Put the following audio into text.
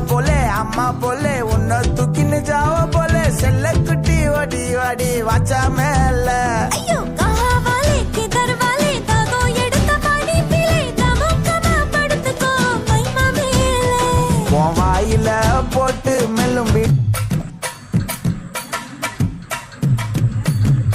போலே அம்மா போலே உன்னை தூக்கின்னு ஜாவ போலே செல்ல குட்டி ஓடி ஓடி வாச்சா மேல வாயில போட்டு மெல்லும்